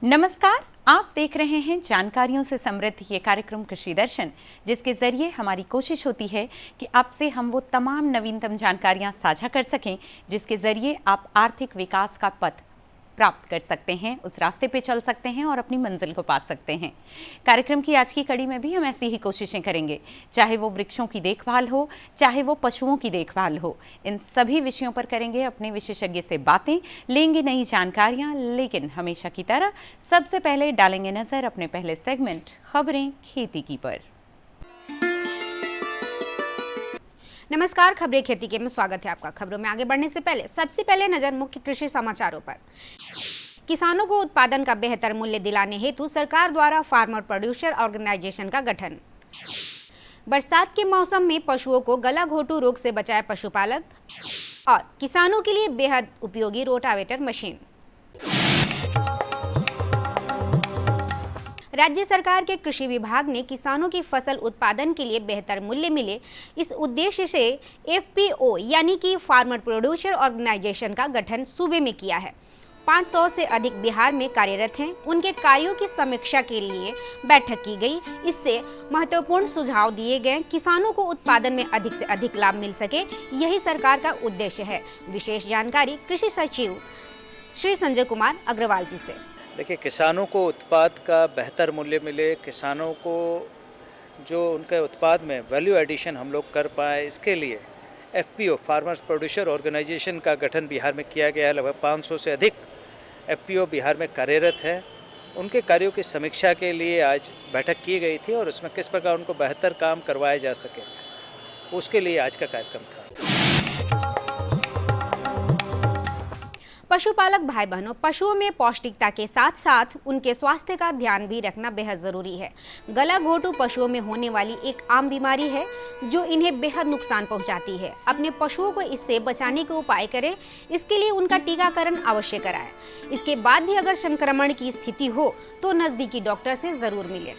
नमस्कार, आप देख रहे हैं जानकारियों से समृद्ध ये कार्यक्रम कृषि दर्शन, जिसके जरिए हमारी कोशिश होती है कि आपसे हम वो तमाम नवीनतम जानकारियां साझा कर सकें जिसके जरिए आप आर्थिक विकास का पथ प्राप्त कर सकते हैं, उस रास्ते पे चल सकते हैं और अपनी मंजिल को पा सकते हैं। कार्यक्रम की आज की कड़ी में भी हम ऐसी ही कोशिशें करेंगे, चाहे वो वृक्षों की देखभाल हो, चाहे वो पशुओं की देखभाल हो। इन सभी विषयों पर करेंगे अपने विशेषज्ञ से बातें, लेंगे नई जानकारियां, लेकिन हमेशा की तरह सबसे पहले डालेंगे नजर अपने पहले सेगमेंट खबरें खेती की पर। नमस्कार, खबरें खेती के में स्वागत है आपका। खबरों में आगे बढ़ने से पहले सबसे पहले नजर मुख्य कृषि समाचारों पर। किसानों को उत्पादन का बेहतर मूल्य दिलाने हेतु सरकार द्वारा फार्मर प्रोड्यूसर ऑर्गेनाइजेशन का गठन। बरसात के मौसम में पशुओं को गला घोटू रोग से बचाए पशुपालक। और किसानों के लिए बेहद उपयोगी रोटावेटर मशीन। राज्य सरकार के कृषि विभाग ने किसानों की फसल उत्पादन के लिए बेहतर मूल्य मिले, इस उद्देश्य से एफपीओ यानी कि फार्मर प्रोड्यूसर ऑर्गेनाइजेशन का गठन सूबे में किया है। 500 से अधिक बिहार में कार्यरत हैं। उनके कार्यों की समीक्षा के लिए बैठक की गई। इससे महत्वपूर्ण सुझाव दिए गए। किसानों को उत्पादन में अधिक से अधिक लाभ मिल सके, यही सरकार का उद्देश्य है। विशेष जानकारी कृषि सचिव श्री संजय कुमार अग्रवाल जी से। देखिए, किसानों को उत्पाद का बेहतर मूल्य मिले, किसानों को जो उनके उत्पाद में वैल्यू एडिशन हम लोग कर पाए, इसके लिए एफपीओ फार्मर्स प्रोड्यूसर ऑर्गेनाइजेशन का गठन बिहार में किया गया है। लगभग 500 से अधिक एफपीओ बिहार में कार्यरत है। उनके कार्यों की समीक्षा के लिए आज बैठक की गई थी और उसमें किस प्रकार उनको बेहतर काम करवाया जा सके, उसके लिए आज का कार्यक्रम था। पशुपालक भाई बहनों, पशुओं में पौष्टिकता के साथ साथ उनके स्वास्थ्य का ध्यान भी रखना बेहद जरूरी है। गला घोटू पशुओं में होने वाली एक आम बीमारी है जो इन्हें बेहद नुकसान पहुंचाती है। अपने पशुओं को इससे बचाने के उपाय करें। इसके लिए उनका टीकाकरण अवश्य कराएं। इसके बाद भी अगर संक्रमण की स्थिति हो तो नजदीकी डॉक्टर से जरूर मिलें।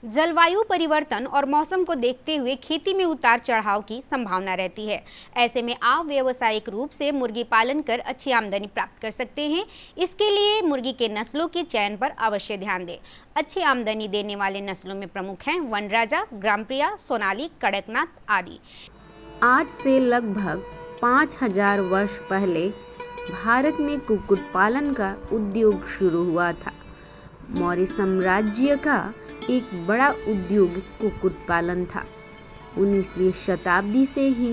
जलवायु परिवर्तन और मौसम को देखते हुए खेती में उतार चढ़ाव की संभावना रहती है। ऐसे में आप व्यावसायिक रूप से मुर्गी पालन कर अच्छी आमदनी प्राप्त कर सकते हैं। इसके लिए मुर्गी के नस्लों के चयन पर अवश्य ध्यान दें। अच्छी आमदनी देने वाले नस्लों में प्रमुख हैं वनराजा, ग्रामप्रिया, सोनाली, कड़कनाथ आदि। आज से लगभग 5000 वर्ष पहले भारत में कुक्कुट पालन का उद्योग शुरू हुआ था। मौर्य साम्राज्य का एक बड़ा उद्योग कुक्कुट पालन था। 19वीं शताब्दी से ही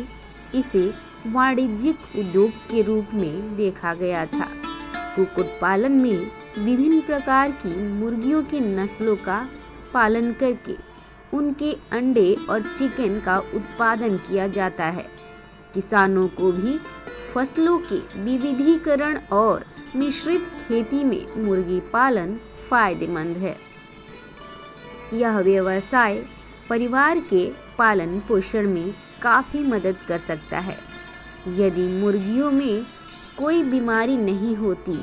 इसे वाणिज्यिक उद्योग के रूप में देखा गया था। कुक्कुट पालन में विभिन्न प्रकार की मुर्गियों की नस्लों का पालन करके उनके अंडे और चिकन का उत्पादन किया जाता है। किसानों को भी फसलों के विविधीकरण और मिश्रित खेती में मुर्गी पालन फायदेमंद है। यह व्यवसाय परिवार के पालन पोषण में काफ़ी मदद कर सकता है। यदि मुर्गियों में कोई बीमारी नहीं होती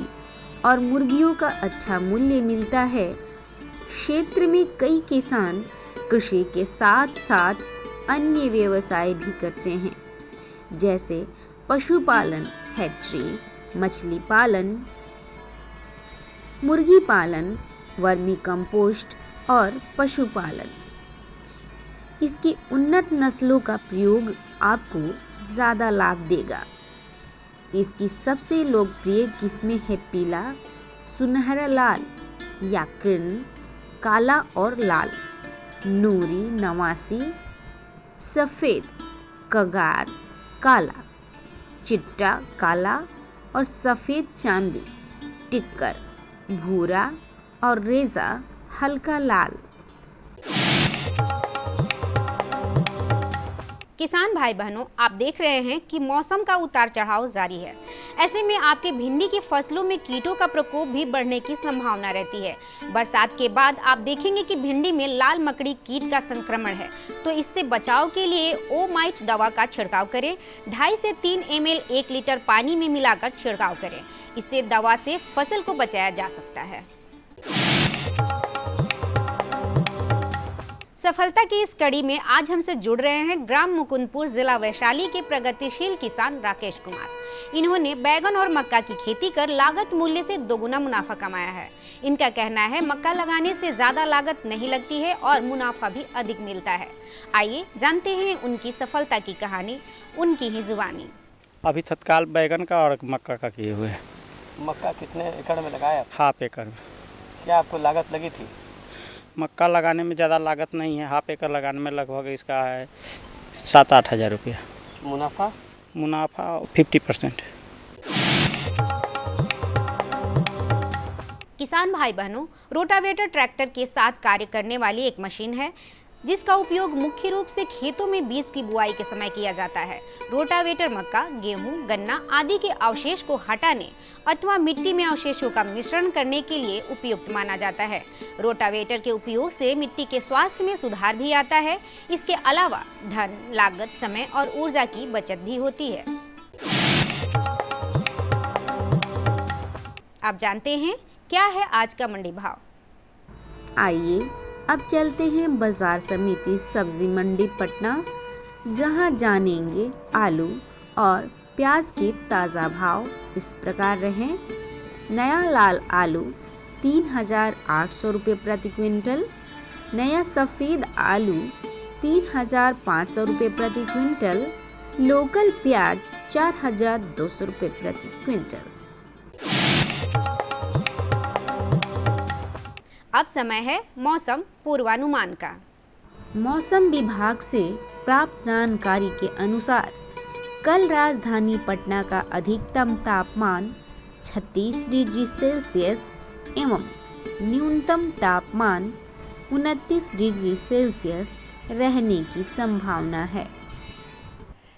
और मुर्गियों का अच्छा मूल्य मिलता है, क्षेत्र में कई किसान कृषि के साथ साथ अन्य व्यवसाय भी करते हैं, जैसे पशुपालन, हैचरी, मछली पालन, मुर्गी पालन, वर्मी कंपोस्ट और पशुपालन। इसकी उन्नत नस्लों का प्रयोग आपको ज़्यादा लाभ देगा। इसकी सबसे लोकप्रिय किस्में हैं पीला, सुनहरा लाल या किरण, काला और लाल, नूरी, नवासी, सफ़ेद, कगार, काला, चिट्टा काला और सफ़ेद चांदी, टिक्कर, भूरा और रेजा हल्का लाल। किसान भाई बहनों, आप देख रहे हैं कि मौसम का उतार चढ़ाव जारी है। ऐसे में आपके भिंडी की फसलों में कीटों का प्रकोप भी बढ़ने की संभावना रहती है। बरसात के बाद आप देखेंगे कि भिंडी में लाल मकड़ी कीट का संक्रमण है, तो इससे बचाव के लिए ओमाइट दवा का छिड़काव करें। 2.5 से 3 ml 1 लीटर पानी में मिलाकर छिड़काव करें। इससे दवा से फसल को बचाया जा सकता है। सफलता की इस कड़ी में आज हमसे जुड़ रहे हैं ग्राम मुकुंदपुर जिला वैशाली के प्रगतिशील किसान राकेश कुमार। इन्होंने बैगन और मक्का की खेती कर लागत मूल्य से दोगुना मुनाफा कमाया है। इनका कहना है मक्का लगाने से ज्यादा लागत नहीं लगती है और मुनाफा भी अधिक मिलता है। आइए जानते हैं उनकी सफलता की कहानी उनकी ही जुबानी। अभी तत्काल बैगन का और मक्का का किए हुए हैं। मक्का कितने एकड़ में लगाया? हाफ एकड़ में। क्या आपको लागत लगी थी? मक्का लगाने में ज़्यादा लागत नहीं है, हाफ एकड़ लगाने में लगभग इसका है 7-8 हज़ार रुपया। मुनाफा 50%। किसान भाई बहनों, रोटावेटर ट्रैक्टर के साथ कार्य करने वाली एक मशीन है जिसका उपयोग मुख्य रूप से खेतों में बीज की बुआई के समय किया जाता है। रोटावेटर मक्का, गेहूं, गन्ना आदि के अवशेष को हटाने अथवा मिट्टी में अवशेषों का मिश्रण करने के लिए उपयुक्त माना जाता है। रोटावेटर के उपयोग से मिट्टी के स्वास्थ्य में सुधार भी आता है। इसके अलावा धन, लागत, समय और ऊर्जा की बचत भी होती है। आप जानते हैं क्या है आज का मंडी भाव? आइए अब चलते हैं बाजार समिति सब्जी मंडी पटना, जहां जानेंगे आलू और प्याज के ताज़ा भाव इस प्रकार रहे। नया लाल आलू 3,800 रुपये प्रति क्विंटल, नया सफ़ेद आलू 3,500 रुपये प्रति क्विंटल, लोकल प्याज 4,200 रुपये प्रति क्विंटल। अब समय है मौसम पूर्वानुमान का। मौसम विभाग से प्राप्त जानकारी के अनुसार कल राजधानी पटना का अधिकतम तापमान 36 डिग्री सेल्सियस एवं न्यूनतम तापमान 29 डिग्री सेल्सियस रहने की संभावना है।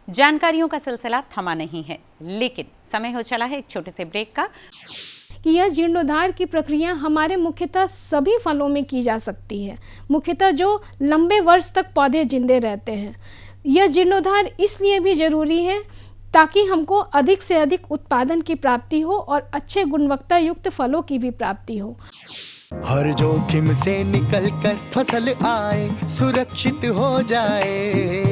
जानकारियों का सिलसिला थमा नहीं है, लेकिन समय हो चला है एक छोटे से ब्रेक का। कि यह जीर्णोद्धार की प्रक्रिया हमारे मुख्यतः सभी फलों में की जा सकती है, मुख्यतः जो लंबे वर्ष तक पौधे जिंदे रहते हैं। यह जीर्णोद्धार इसलिए भी जरूरी है ताकि हमको अधिक से अधिक उत्पादन की प्राप्ति हो और अच्छे गुणवत्ता युक्त फलों की भी प्राप्ति हो। हर जोखिम से निकल कर फसल आए, सुरक्षित हो जाए।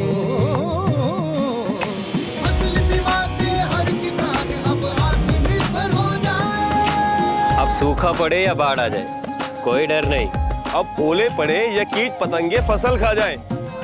सूखा पड़े या बाढ़ आ जाए कोई डर नहीं। अब ओले पड़े या कीट पतंगे फसल खा जाए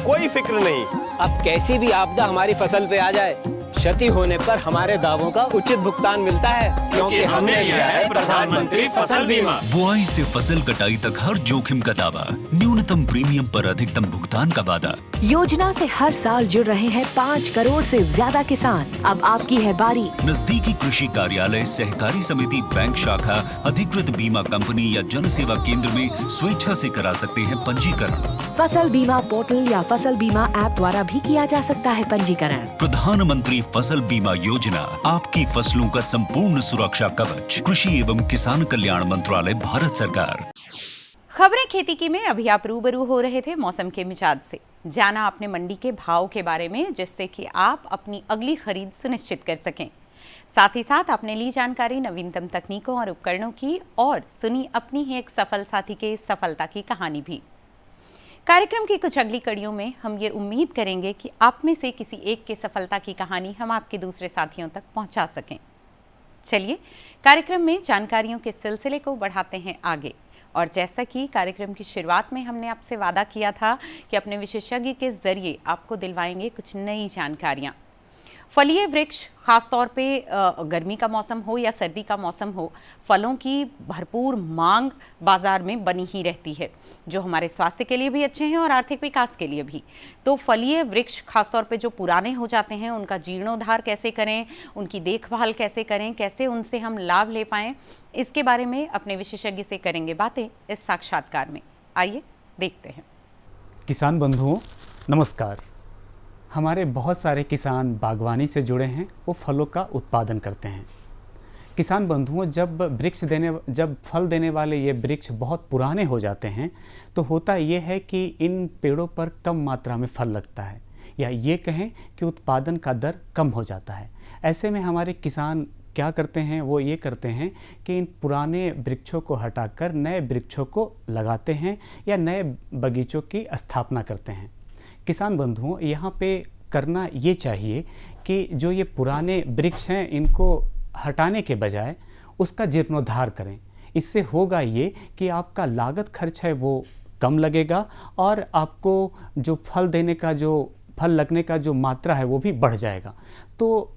कोई फिक्र नहीं। अब कैसी भी आपदा हमारी फसल पे आ जाए, क्षति होने पर हमारे दावों का उचित भुगतान मिलता है, क्योंकि हमने लिया है प्रधानमंत्री फसल बीमा। बुआई से फसल कटाई तक हर जोखिम का दावा, न्यूनतम प्रीमियम पर अधिकतम भुगतान का वादा। योजना से हर साल जुड़ रहे हैं 5 करोड़ से ज्यादा किसान। अब आपकी है बारी। नजदीकी कृषि कार्यालय, सहकारी समिति, बैंक शाखा, अधिकृत बीमा कंपनी या जन सेवा केंद्र में स्वेच्छा से करा सकते हैं पंजीकरण। फसल बीमा पोर्टल या फसल बीमा ऐप द्वारा भी किया जा सकता है पंजीकरण। प्रधानमंत्री फसल बीमा योजना, आपकी फसलों का संपूर्ण सुरक्षा कवच। कृषि एवं किसान कल्याण मंत्रालय, भारत सरकार। खबरें खेती की में अभी आप रूबरू हो रहे थे मौसम के मिजाज से। जाना आपने मंडी के भाव के बारे में, जिससे कि आप अपनी अगली खरीद सुनिश्चित कर सकें। साथ ही साथ आपने ली जानकारी नवीनतम तकनीकों और उपकरणों की, और सुनी अपनी ही एक सफल साथी के सफलता की कहानी भी। कार्यक्रम की कुछ अगली कड़ियों में हम ये उम्मीद करेंगे कि आप में से किसी एक के सफलता की कहानी हम आपके दूसरे साथियों तक पहुंचा सकें। चलिए कार्यक्रम में जानकारियों के सिलसिले को बढ़ाते हैं आगे। और जैसा कि कार्यक्रम की शुरुआत में हमने आपसे वादा किया था कि अपने विशेषज्ञ के जरिए आपको दिलवाएंगे कुछ नई जानकारियाँ। फलीय वृक्ष, खासतौर पे गर्मी का मौसम हो या सर्दी का मौसम हो, फलों की भरपूर मांग बाजार में बनी ही रहती है, जो हमारे स्वास्थ्य के लिए भी अच्छे हैं और आर्थिक विकास के लिए भी। तो फलीय वृक्ष खासतौर पे जो पुराने हो जाते हैं, उनका जीर्णोद्धार कैसे करें, उनकी देखभाल कैसे करें, कैसे उनसे हम लाभ ले पाएं, इसके बारे में अपने विशेषज्ञ से करेंगे बातें इस साक्षात्कार में। आइए देखते हैं। किसान बंधुओं नमस्कार। हमारे बहुत सारे किसान बागवानी से जुड़े हैं, वो फलों का उत्पादन करते हैं। किसान बंधुओं, जब फल देने वाले ये वृक्ष बहुत पुराने हो जाते हैं तो होता ये है कि इन पेड़ों पर कम मात्रा में फल लगता है, या ये कहें कि उत्पादन का दर कम हो जाता है। ऐसे में हमारे किसान क्या करते हैं, वो ये करते हैं कि इन पुराने वृक्षों को हटाकर नए वृक्षों को लगाते हैं या नए बगीचों की स्थापना करते हैं। किसान बंधुओं, यहाँ पे करना ये चाहिए कि जो ये पुराने वृक्ष हैं इनको हटाने के बजाय उसका जीर्णोद्धार करें। इससे होगा ये कि आपका लागत खर्च है वो कम लगेगा और आपको जो फल लगने का जो मात्रा है वो भी बढ़ जाएगा। तो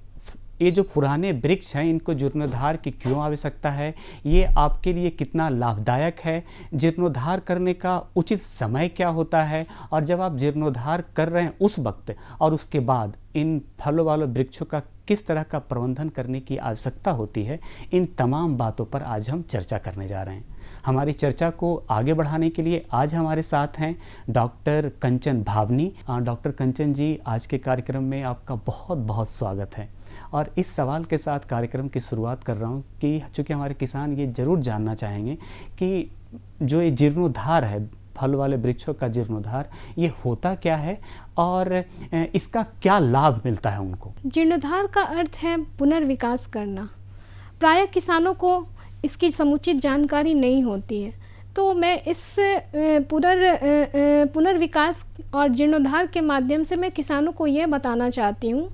ये जो पुराने वृक्ष हैं इनको जीर्णोद्धार की क्यों आवश्यकता है, ये आपके लिए कितना लाभदायक है, जीर्णोद्धार करने का उचित समय क्या होता है, और जब आप जीर्णोद्धार कर रहे हैं उस वक्त और उसके बाद इन फलों वाले वृक्षों का किस तरह का प्रबंधन करने की आवश्यकता होती है, इन तमाम बातों पर आज हम चर्चा करने जा रहे हैं। हमारी चर्चा को आगे बढ़ाने के लिए आज हमारे साथ हैं डॉक्टर कंचन भावनी। डॉक्टर कंचन जी, आज के कार्यक्रम में आपका बहुत बहुत स्वागत है। और इस सवाल के साथ कार्यक्रम की शुरुआत कर रहा हूँ कि चूँकि हमारे किसान ये ज़रूर जानना चाहेंगे कि जो ये जीर्णोद्धार है, फल वाले वृक्षों का जीर्णोद्धार, ये होता क्या है और इसका क्या लाभ मिलता है उनको? जीर्णोद्धार का अर्थ है पुनर्विकास करना। प्रायः किसानों को इसकी समुचित जानकारी नहीं होती है, तो मैं इस पुनर्विकास और जीर्णोद्धार के माध्यम से मैं किसानों को ये बताना चाहती हूँ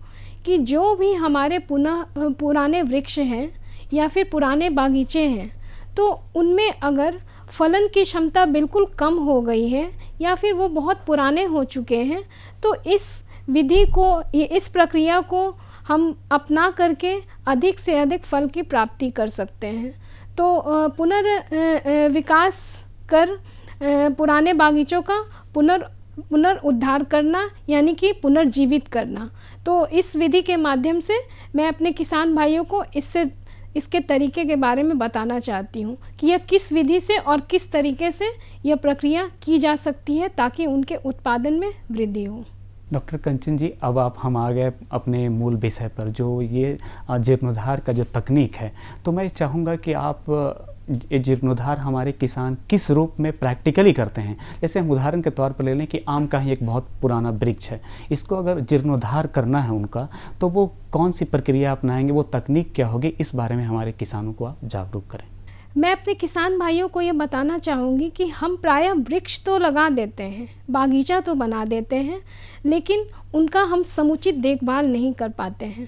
कि जो भी हमारे पुराने वृक्ष हैं या फिर पुराने बागीचे हैं, तो उनमें अगर फलन की क्षमता बिल्कुल कम हो गई है या फिर वो बहुत पुराने हो चुके हैं, तो इस विधि को, इस प्रक्रिया को हम अपना करके अधिक से अधिक फल की प्राप्ति कर सकते हैं। तो पुनर्विकास कर पुराने बागीचों का पुनरुद्धार करना यानी कि पुनर्जीवित करना। तो इस विधि के माध्यम से मैं अपने किसान भाइयों को इसके तरीके के बारे में बताना चाहती हूँ कि यह किस विधि से और किस तरीके से यह प्रक्रिया की जा सकती है ताकि उनके उत्पादन में वृद्धि हो। डॉक्टर कंचन जी, अब हम आ गए अपने मूल विषय पर, जो ये जीर्णोद्धार का जो तकनीक है। तो मैं चाहूँगा कि आप ये जीर्णोद्धार हमारे किसान किस रूप में प्रैक्टिकली करते हैं। जैसे हम उदाहरण के तौर पर ले लें कि आम का ही एक बहुत पुराना वृक्ष है, इसको अगर जीर्णोद्धार करना है उनका, तो वो कौन सी प्रक्रिया अपनाएंगे, वो तकनीक क्या होगी, इस बारे में हमारे किसानों को आप जागरूक करें। मैं अपने किसान भाइयों को ये बताना चाहूँगी कि हम प्रायः वृक्ष तो लगा देते हैं, बागीचा तो बना देते हैं, लेकिन उनका हम समुचित देखभाल नहीं कर पाते हैं।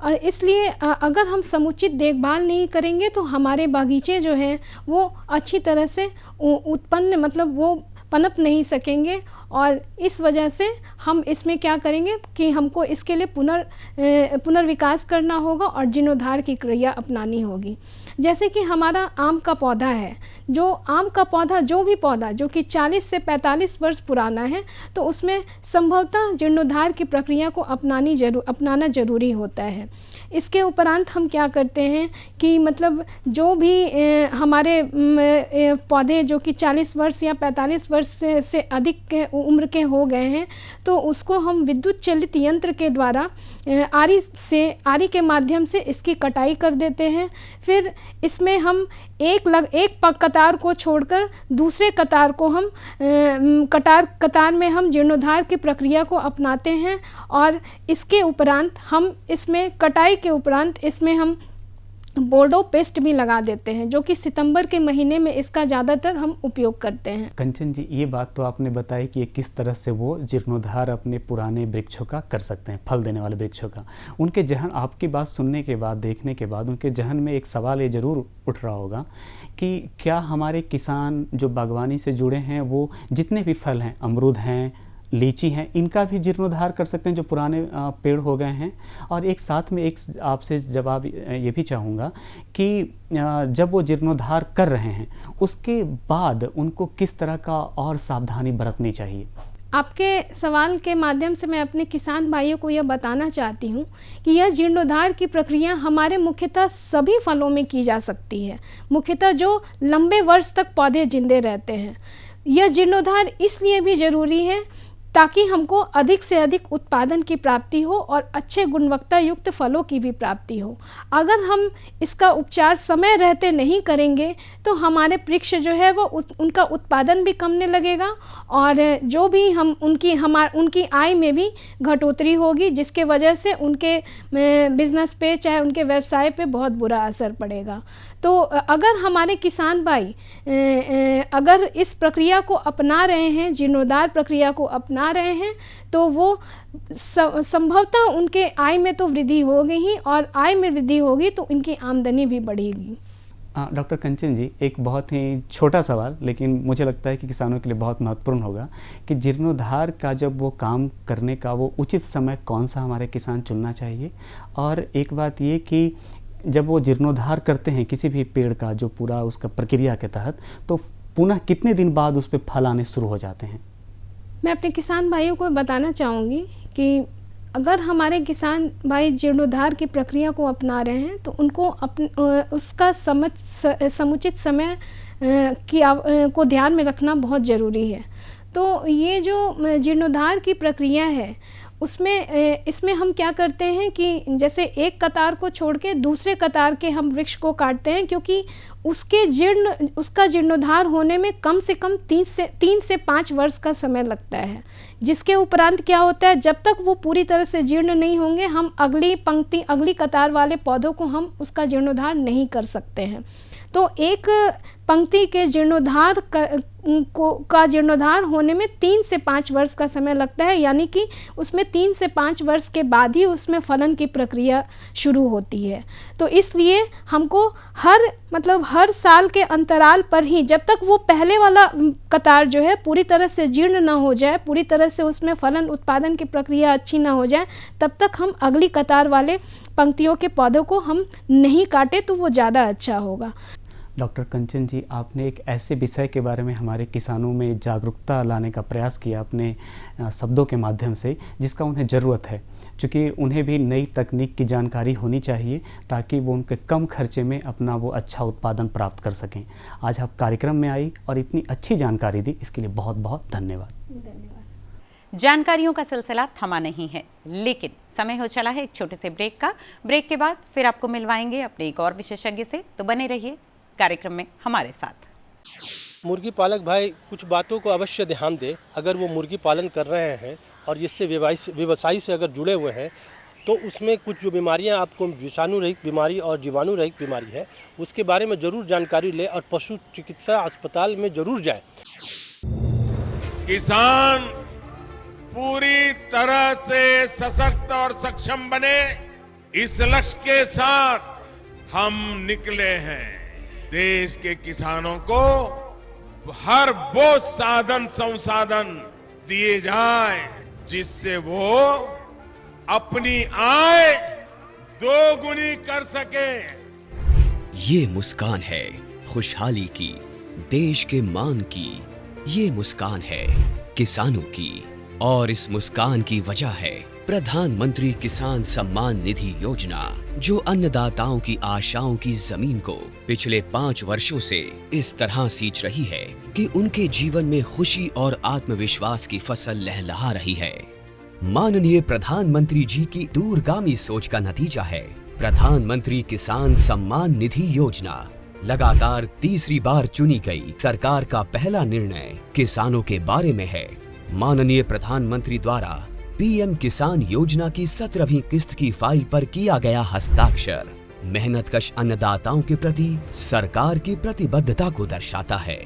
और इसलिए अगर हम समुचित देखभाल नहीं करेंगे तो हमारे बागीचे जो हैं वो अच्छी तरह से वो पनप नहीं सकेंगे। और इस वजह से हम इसमें क्या करेंगे कि हमको इसके लिए पुनर्विकास करना होगा और जीर्णोद्धार की क्रिया अपनानी होगी। जैसे कि हमारा आम का पौधा है, जो भी पौधा जो कि 40 से 45 वर्ष पुराना है, तो उसमें संभवतः जीर्णोद्धार की प्रक्रिया को अपनाना जरूरी होता है। इसके उपरांत हम क्या करते हैं कि मतलब जो भी हमारे पौधे जो कि 40 वर्ष या 45 वर्ष से अधिक उम्र के हो गए हैं, तो उसको हम विद्युत चालित यंत्र के द्वारा आरी के माध्यम से इसकी कटाई कर देते हैं। फिर इसमें हम एक कतार को छोड़कर दूसरे कतार को हम कतार में हम जीर्णोद्धार की प्रक्रिया को अपनाते हैं। और इसके उपरांत हम इसमें कटाई के उपरांत इसमें हम बोर्डो पेस्ट भी लगा देते हैं, जो कि सितंबर के महीने में इसका ज़्यादातर हम उपयोग करते हैं। कंचन जी, ये बात तो आपने बताई कि ये किस तरह से वो जीर्णोद्धार अपने पुराने वृक्षों का कर सकते हैं, फल देने वाले वृक्षों का। उनके जहन, आपकी बात सुनने के बाद, देखने के बाद उनके जहन में एक सवाल ये ज़रूर उठ रहा होगा कि क्या हमारे किसान जो बागवानी से जुड़े हैं वो जितने भी फल हैं, अमरूद हैं, लीची हैं, इनका भी जीर्णोद्धार कर सकते हैं जो पुराने पेड़ हो गए हैं। और एक साथ में एक आपसे जवाब ये भी चाहूँगा कि जब वो जीर्णोद्धार कर रहे हैं उसके बाद उनको किस तरह का और सावधानी बरतनी चाहिए? आपके सवाल के माध्यम से मैं अपने किसान भाइयों को यह बताना चाहती हूँ कि यह जीर्णोद्धार की प्रक्रिया हमारे मुख्यतः सभी फलों में की जा सकती है, मुख्यतः जो लंबे वर्ष तक पौधे जिंदे रहते हैं। यह जीर्णोद्धार इसलिए भी ज़रूरी है ताकि हमको अधिक से अधिक उत्पादन की प्राप्ति हो और अच्छे गुणवत्ता युक्त फलों की भी प्राप्ति हो। अगर हम इसका उपचार समय रहते नहीं करेंगे तो हमारे वृक्ष जो है वो उनका उत्पादन भी कमने लगेगा और जो भी हम उनकी आय में भी घटोतरी होगी, जिसके वजह से उनके बिजनेस पे चाहे उनके व्यवसाय पे बहुत बुरा असर पड़ेगा। तो अगर हमारे किसान भाई अगर इस प्रक्रिया को अपना रहे हैं, जीर्णोद्धार प्रक्रिया को अपना रहे हैं, तो वो संभवतः उनके आय में तो वृद्धि होगी ही, और आय में वृद्धि होगी तो इनकी आमदनी भी बढ़ेगी। डॉक्टर कंचन जी, एक बहुत ही छोटा सवाल लेकिन मुझे लगता है कि किसानों के लिए बहुत महत्वपूर्ण होगा कि जीर्णोद्धार का जब वो काम करने का वो उचित समय कौन सा हमारे किसान चुनना चाहिए, और एक बात ये कि जब वो जीर्णोद्धार करते हैं किसी भी पेड़ का जो पूरा उसका प्रक्रिया के तहत, तो पुनः कितने दिन बाद उस पर फल आने शुरू हो जाते हैं? मैं अपने किसान भाइयों को बताना चाहूँगी कि अगर हमारे किसान भाई जीर्णोद्धार की प्रक्रिया को अपना रहे हैं तो उनको उसका समुचित समय को ध्यान में रखना बहुत ज़रूरी है। तो ये जो जीर्णोद्धार की प्रक्रिया है इसमें हम क्या करते हैं कि जैसे एक कतार को छोड़ के दूसरे कतार के हम वृक्ष को काटते हैं, क्योंकि उसका जीर्णोद्धार होने में कम से कम 3 से 5 वर्ष का समय लगता है। जिसके उपरांत क्या होता है, जब तक वो पूरी तरह से जीर्ण नहीं होंगे हम अगली कतार वाले पौधों को हम उसका जीर्णोद्धार नहीं कर सकते हैं। तो एक पंक्ति के जीर्णोद्धार का जीर्णोद्धार होने में 3 से 5 वर्ष का समय लगता है, यानी कि उसमें 3 से 5 वर्ष के बाद ही उसमें फलन की प्रक्रिया शुरू होती है। तो इसलिए हमको हर साल के अंतराल पर ही, जब तक वो पहले वाला कतार जो है पूरी तरह से जीर्ण ना हो जाए, पूरी तरह से उसमें फलन उत्पादन की प्रक्रिया अच्छी ना हो जाए, तब तक हम अगली कतार वाले पंक्तियों के पौधों को हम नहीं काटे तो वो ज़्यादा अच्छा होगा। डॉक्टर कंचन जी, आपने एक ऐसे विषय के बारे में हमारे किसानों में जागरूकता लाने का प्रयास किया अपने शब्दों के माध्यम से, जिसका उन्हें ज़रूरत है, क्योंकि उन्हें भी नई तकनीक की जानकारी होनी चाहिए ताकि वो उनके कम खर्चे में अपना वो अच्छा उत्पादन प्राप्त कर सकें। आज आप कार्यक्रम में आई और इतनी अच्छी जानकारी दी, इसके लिए बहुत बहुत धन्यवाद। जानकारियों का सिलसिला थमा नहीं है, लेकिन समय हो चला है एक छोटे से ब्रेक का। ब्रेक के बाद फिर आपको मिलवाएंगे अपने एक और विशेषज्ञ से, तो बने रहिए कार्यक्रम में हमारे साथ। मुर्गी पालक भाई कुछ बातों को अवश्य ध्यान दे। अगर वो मुर्गी पालन कर रहे हैं और जिससे व्यवसाय से अगर जुड़े हुए हैं, तो उसमें कुछ जो बीमारियां आपको विषाणु रहित बीमारी और जीवाणु रहित बीमारी है, उसके बारे में ज़रूर जानकारी ले और पशु चिकित्सा अस्पताल में ज़रूर जाए। किसान पूरी तरह से सशक्त और सक्षम बने, इस लक्ष्य के साथ हम निकले हैं। देश के किसानों को हर वो साधन संसाधन दिए जाए जिससे वो अपनी आय दोगुनी कर सके। ये मुस्कान है खुशहाली की, देश के मान की। ये मुस्कान है किसानों की, और इस मुस्कान की वजह है प्रधानमंत्री किसान सम्मान निधि योजना, जो अन्नदाताओं की आशाओं की जमीन को पिछले 5 वर्षों से इस तरह सींच रही है कि उनके जीवन में खुशी और आत्मविश्वास की फसल लहलहा रही है। माननीय प्रधानमंत्री जी की दूरगामी सोच का नतीजा है प्रधानमंत्री किसान सम्मान निधि योजना। लगातार तीसरी बार चुनी गई सरकार का पहला निर्णय किसानों के बारे में है। माननीय प्रधानमंत्री द्वारा पीएम किसान योजना की 17वीं किस्त की फाइल पर किया गया हस्ताक्षर मेहनतकश अन्नदाताओं के प्रति सरकार की प्रतिबद्धता को दर्शाता है।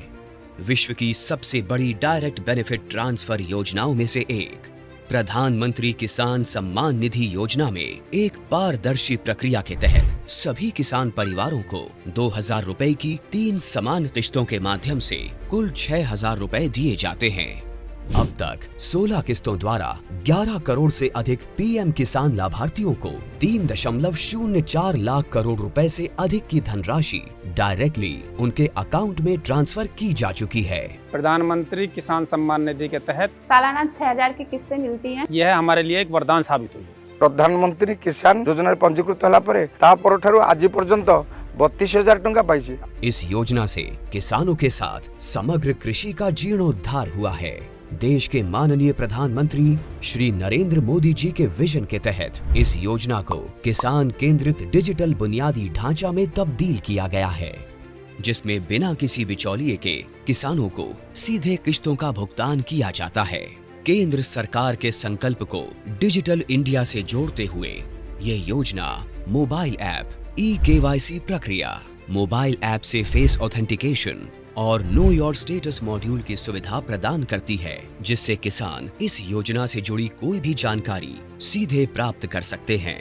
विश्व की सबसे बड़ी डायरेक्ट बेनिफिट ट्रांसफर योजनाओं में से एक प्रधानमंत्री किसान सम्मान निधि योजना में एक पारदर्शी प्रक्रिया के तहत सभी किसान परिवारों को 2000 रुपए की 3 समान किस्तों के माध्यम से कुल 6000 रुपए दिए जाते हैं। अब तक 16 किस्तों द्वारा 11 करोड़ से अधिक पीएम किसान लाभार्थियों को 3.04 लाख करोड़ रुपए से अधिक की धनराशि डायरेक्टली उनके अकाउंट में ट्रांसफर की जा चुकी है। प्रधानमंत्री किसान सम्मान निधि के तहत सालाना 6000 की किस्तें मिलती हैं। यह हमारे लिए एक वरदान साबित हुई। प्रधानमंत्री किसान योजना पंजीकृत होला परे तापर ठारू आज पर्यंत 32,000 टंका पाइछि। इस योजना से किसानों के साथ समग्र कृषि का जीर्णोद्धार हुआ है। देश के माननीय प्रधानमंत्री श्री नरेंद्र मोदी जी के विजन के तहत इस योजना को किसान केंद्रित डिजिटल बुनियादी ढांचा में तब्दील किया गया है, जिसमें बिना किसी बिचौलिए के किसानों को सीधे किश्तों का भुगतान किया जाता है। केंद्र सरकार के संकल्प को डिजिटल इंडिया से जोड़ते हुए ये योजना मोबाइल ऐप, ई-KYC प्रक्रिया, मोबाइल ऐप से फेस ऑथेंटिकेशन और नो योर स्टेटस मॉड्यूल की सुविधा प्रदान करती है, जिससे किसान इस योजना से जुड़ी कोई भी जानकारी सीधे प्राप्त कर सकते हैं।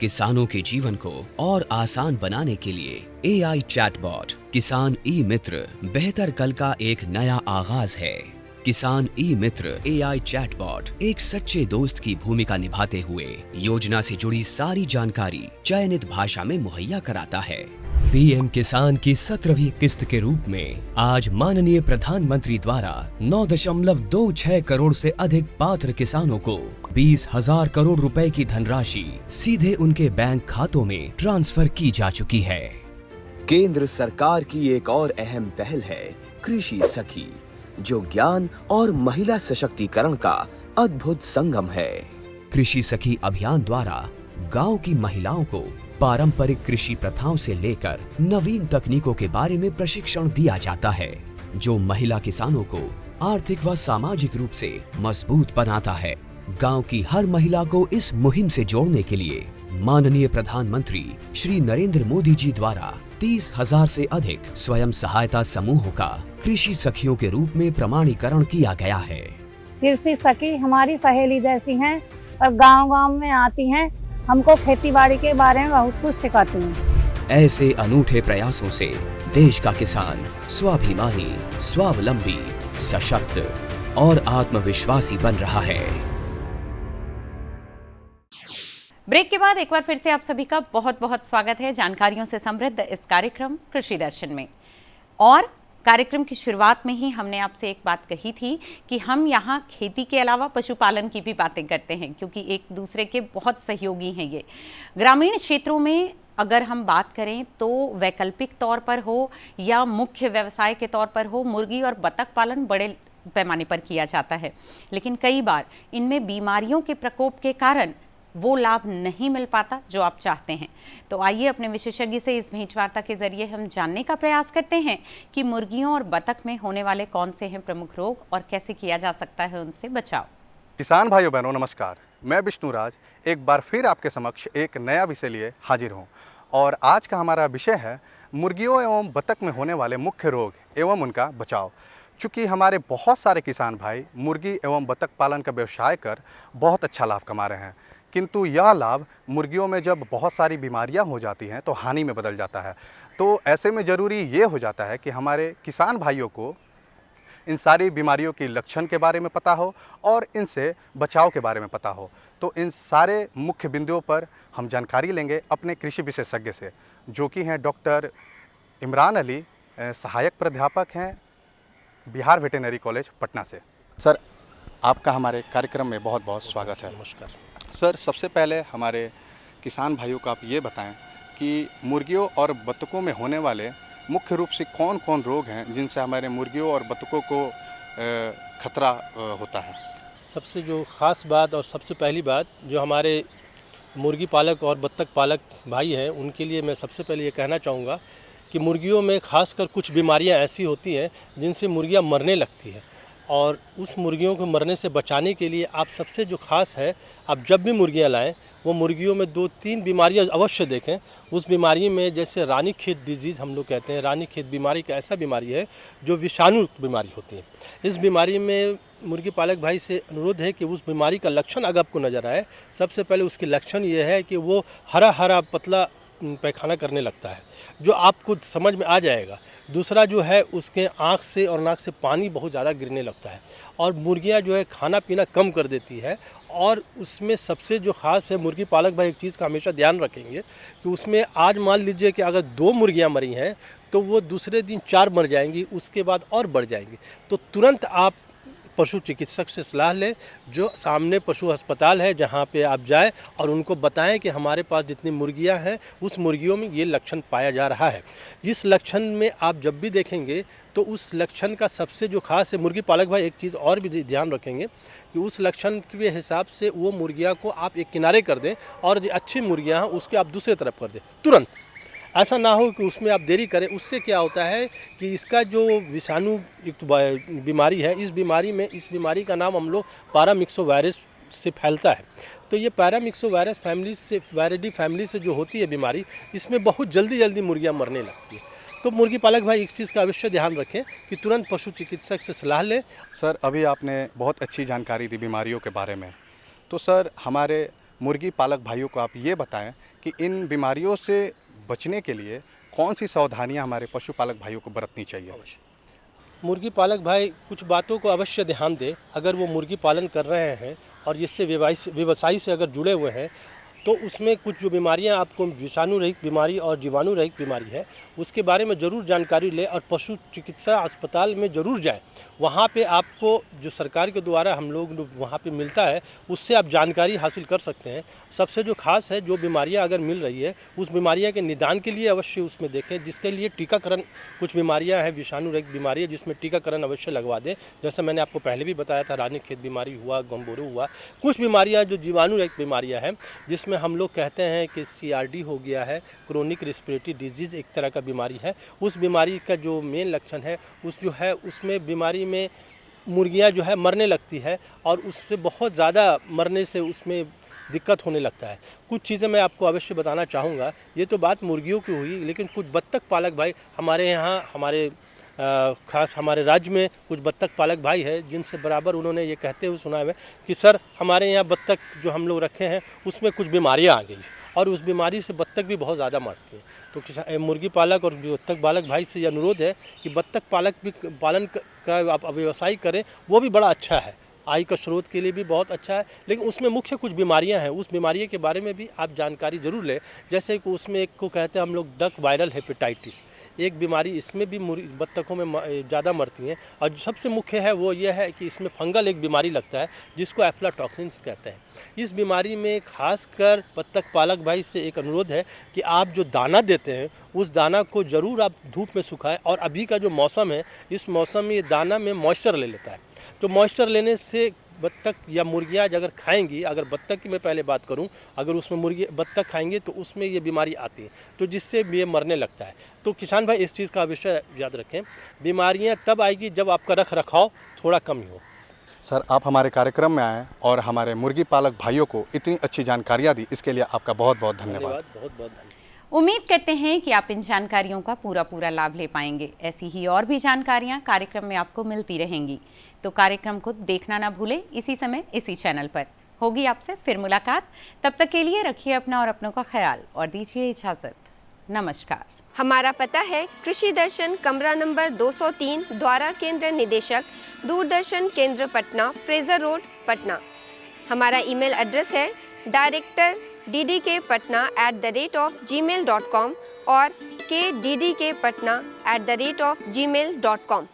किसानों के जीवन को और आसान बनाने के लिए AI चैटबॉट किसान ई मित्र बेहतर कल का एक नया आगाज है। किसान ई मित्र AI चैटबॉट एक सच्चे दोस्त की भूमिका निभाते हुए योजना से जुड़ी सारी जानकारी चयनित भाषा में मुहैया कराता है। PM किसान की 17वीं किस्त के रूप में आज माननीय प्रधानमंत्री द्वारा 9.26 करोड़ से अधिक पात्र किसानों को 20,000 करोड़ रुपए की धनराशि सीधे उनके बैंक खातों में ट्रांसफर की जा चुकी है। केंद्र सरकार की एक और अहम पहल है कृषि सखी, जो ज्ञान और महिला सशक्तिकरण का अद्भुत संगम है। कृषि सखी अभियान द्वारा गांव की महिलाओं को पारंपरिक कृषि प्रथाओं से लेकर नवीन तकनीकों के बारे में प्रशिक्षण दिया जाता है, जो महिला किसानों को आर्थिक व सामाजिक रूप से मजबूत बनाता है। गांव की हर महिला को इस मुहिम से जोड़ने के लिए माननीय प्रधानमंत्री श्री नरेंद्र मोदी जी द्वारा 30,000 से अधिक स्वयं सहायता समूहों का कृषि सखियों के रूप में प्रमाणीकरण किया गया है। कृषि सखी हमारी सहेली जैसी हैं और गांव-गांव में आती हैं, हमको खेतीबाड़ी के बारे में बहुत कुछ सिखाती हैं। ऐसे अनूठे प्रयासों से देश का किसान स्वाभिमानी, स्वावलंबी, सशक्त और आत्मविश्वासी बन रहा है। ब्रेक के बाद एक बार फिर से आप सभी का बहुत बहुत स्वागत है जानकारियों से समृद्ध इस कार्यक्रम कृषि दर्शन में। और कार्यक्रम की शुरुआत में ही हमने आपसे एक बात कही थी कि हम यहाँ खेती के अलावा पशुपालन की भी बातें करते हैं, क्योंकि एक दूसरे के बहुत सहयोगी हैं ये। ग्रामीण क्षेत्रों में अगर हम बात करें तो वैकल्पिक तौर पर हो या मुख्य व्यवसाय के तौर पर हो, मुर्गी और बतख पालन बड़े पैमाने पर किया जाता है, लेकिन कई बार इनमें बीमारियों के प्रकोप के कारण वो लाभ नहीं मिल पाता जो आप चाहते हैं। तो आइए अपने विशेषज्ञ से इस भेंटवार्ता के जरिए हम जानने का प्रयास करते हैं कि मुर्गियों और बतख में होने वाले कौन से हैं प्रमुख रोग और कैसे किया जा सकता है उनसे बचाव। किसान भाइयों बहनों नमस्कार, मैं विष्णुराज एक बार फिर आपके समक्ष एक नया विषय लिए हाजिर हूँ। और आज का हमारा विषय है मुर्गियों एवं बतख में होने वाले मुख्य रोग एवं उनका बचाव। चूँकि हमारे बहुत सारे किसान भाई मुर्गी एवं बतख पालन का व्यवसाय कर बहुत अच्छा लाभ कमा रहे हैं, किंतु यह लाभ मुर्गियों में जब बहुत सारी बीमारियां हो जाती हैं तो हानि में बदल जाता है। तो ऐसे में ज़रूरी ये हो जाता है कि हमारे किसान भाइयों को इन सारी बीमारियों के लक्षण के बारे में पता हो और इनसे बचाव के बारे में पता हो। तो इन सारे मुख्य बिंदुओं पर हम जानकारी लेंगे अपने कृषि विशेषज्ञ से, जो कि हैं डॉक्टर इमरान अली, सहायक प्राध्यापक हैं बिहार वेटेनरी कॉलेज पटना से। सर, आपका हमारे कार्यक्रम में बहुत बहुत स्वागत है। नमस्कार सर। सबसे पहले हमारे किसान भाइयों को आप ये बताएं कि मुर्गियों और बतखों में होने वाले मुख्य रूप से कौन कौन रोग हैं जिनसे हमारे मुर्गियों और बतखों को खतरा होता है। सबसे जो ख़ास बात और सबसे पहली बात जो हमारे मुर्गी पालक और बत्तख पालक भाई हैं उनके लिए मैं सबसे पहले ये कहना चाहूँगा कि मुर्गियों में खासकर कुछ बीमारियां ऐसी होती हैं जिनसे मुर्गियां मरने लगती हैं, और उस मुर्गियों को मरने से बचाने के लिए आप सबसे जो ख़ास है, आप जब भी मुर्गियां लाएं वो मुर्गियों में 2-3 बीमारियां अवश्य देखें। उस बीमारी में जैसे रानीखेत डिजीज़ हम लोग कहते हैं, रानीखेत बीमारी का ऐसा बीमारी है जो विषाणु बीमारी होती है। इस बीमारी में मुर्गी पालक भाई से अनुरोध है कि उस बीमारी का लक्षण अगर आपको नज़र आए, सबसे पहले उसके लक्षण ये है कि वो हरा हरा पतला पैखाना करने लगता है, जो आपको समझ में आ जाएगा। दूसरा जो है उसके आँख से और नाक से पानी बहुत ज़्यादा गिरने लगता है, और मुर्गियां जो है खाना पीना कम कर देती है। और उसमें सबसे जो ख़ास है, मुर्गी पालक भाई एक चीज़ का हमेशा ध्यान रखेंगे कि उसमें आज मान लीजिए कि अगर 2 मुर्गियां मरी हैं तो वो दूसरे दिन 4 मर जाएंगी, उसके बाद और बढ़ जाएंगी। तो तुरंत आप पशु चिकित्सक से सलाह लें, जो सामने पशु अस्पताल है जहाँ पे आप जाएं और उनको बताएं कि हमारे पास जितनी मुर्गियाँ हैं उस मुर्गियों में ये लक्षण पाया जा रहा है। इस लक्षण में आप जब भी देखेंगे तो उस लक्षण का सबसे जो खास है, मुर्गी पालक भाई एक चीज़ और भी ध्यान रखेंगे कि उस लक्षण के हिसाब से वो मुर्गियाँ को आप एक किनारे कर दें और जो अच्छी मुर्गियाँ हैं उसके आप दूसरे तरफ कर दें तुरंत। ऐसा ना हो कि उसमें आप देरी करें। उससे क्या होता है कि इसका जो विषाणु युक्त बीमारी है, इस बीमारी का नाम हम लोग पैरामिक्सोवायरस से फैलता है। तो ये पैरामिक्सोवायरस फैमिली से, वायरिडी फैमिली से जो होती है बीमारी, इसमें बहुत जल्दी मुर्गियाँ मरने लगती है। तो मुर्गी पालक भाई इस चीज़ का अवश्य ध्यान रखें कि तुरंत पशु चिकित्सक से सलाह लें। सर, अभी आपने बहुत अच्छी जानकारी दी बीमारियों के बारे में। तो सर, हमारे मुर्गी पालक भाइयों को आप ये बताएं कि इन बीमारियों से बचने के लिए कौन सी सावधानियां हमारे पशुपालक भाइयों को बरतनी चाहिए? मुर्गी पालक भाई कुछ बातों को अवश्य ध्यान दें। अगर वो मुर्गी पालन कर रहे हैं और इससे व्यवसाय से अगर जुड़े हुए हैं तो उसमें कुछ जो बीमारियां आपको विषाणु रहित बीमारी और जीवाणु रहित बीमारी है उसके बारे में ज़रूर जानकारी लें और पशु चिकित्सा अस्पताल में ज़रूर जाएं। वहाँ पे आपको जो सरकार के द्वारा हम लोग वहाँ पे मिलता है उससे आप जानकारी हासिल कर सकते हैं। सबसे जो खास है, जो बीमारियां अगर मिल रही है उस बीमारियां के निदान के लिए अवश्य उसमें देखें, जिसके लिए टीकाकरण, कुछ बीमारियां हैं विषाणु रहित बीमारी है जिसमें टीकाकरण अवश्य लगवा दें। जैसे मैंने आपको पहले भी बताया था, रानीखेत बीमारी हुआ, गंभोरू हुआ, कुछ बीमारियाँ जो जीवाणु रहित बीमारियाँ हैं जिसमें हम लोग कहते हैं कि CRD हो गया है, क्रोनिक रेस्पिरेटरी डिजीज़ एक तरह का बीमारी है। उस बीमारी का जो मेन लक्षण है उसमें बीमारी में मुर्गियां जो है मरने लगती है और उससे बहुत ज़्यादा मरने से उसमें दिक्कत होने लगता है। कुछ चीज़ें मैं आपको अवश्य बताना चाहूँगा। ये तो बात मुर्गियों की हुई, लेकिन कुछ बत्तख पालक भाई हमारे यहाँ, खास हमारे राज्य में कुछ बत्तख पालक भाई है जिनसे बराबर उन्होंने ये कहते हुए सुना है कि सर, हमारे यहाँ बत्तख जो हम लोग रखे हैं उसमें कुछ बीमारियाँ आ गई और उस बीमारी से बत्तख भी बहुत ज़्यादा मरती है। तो मुर्गी पालक और बत्तख पालक भाई से यह अनुरोध है कि बत्तख पालन का आप व्यवसाय करें, वो भी बड़ा अच्छा है, आय का स्रोत के लिए भी बहुत अच्छा है। लेकिन उसमें मुख्य कुछ बीमारियां हैं, उस बीमारी के बारे में भी आप जानकारी ज़रूर लें। जैसे कि उसमें एक को कहते हैं हम लोग डक वायरल हेपेटाइटिस, एक बीमारी, इसमें भी बत्तखों में ज़्यादा मरती हैं। और जो सबसे मुख्य है वो ये है कि इसमें फंगल एक बीमारी लगता है जिसको एफ्लाटॉक्सिन्स कहते हैं। इस बीमारी में खासकर बत्तख पालक भाई से एक अनुरोध है कि आप जो दाना देते हैं उस दाना को ज़रूर आप धूप में सुखाएं। और अभी का जो मौसम है, इस मौसम में ये दाना में मॉइस्चर ले लेता है, तो मॉइस्चर लेने से बत्तख या मुर्गियाँ अगर खाएंगी, अगर बत्तख की मैं पहले बात करूं, अगर उसमें बत्तख खाएंगे तो उसमें ये बीमारी आती है, तो जिससे ये मरने लगता है। तो किसान भाई इस चीज़ का विषय याद रखें, बीमारियां तब आएगी जब आपका रख रखाव थोड़ा कम ही हो। सर, आप हमारे कार्यक्रम में आए और हमारे मुर्गी पालक भाइयों को इतनी अच्छी जानकारियाँ दी, इसके लिए आपका बहुत बहुत धन्यवाद। बहुत बहुत धन्यवाद। उम्मीद करते हैं कि आप इन जानकारियों का पूरा लाभ ले पाएंगे। ऐसी ही और भी जानकारियां कार्यक्रम में आपको मिलती रहेंगी, तो कार्यक्रम को देखना ना भूलें। इसी समय इसी चैनल पर होगी आपसे फिर मुलाकात। तब तक के लिए रखिए अपना और अपनों का ख्याल और दीजिए इजाज़त। नमस्कार। हमारा पता है कृषि दर्शन, कमरा नंबर 203, द्वारा केंद्र निदेशक, दूरदर्शन केंद्र पटना, फ्रेजर रोड, पटना। हमारा ईमेल एड्रेस है director@ddkpatna@gmail.com और kddkpatna@gmail.com।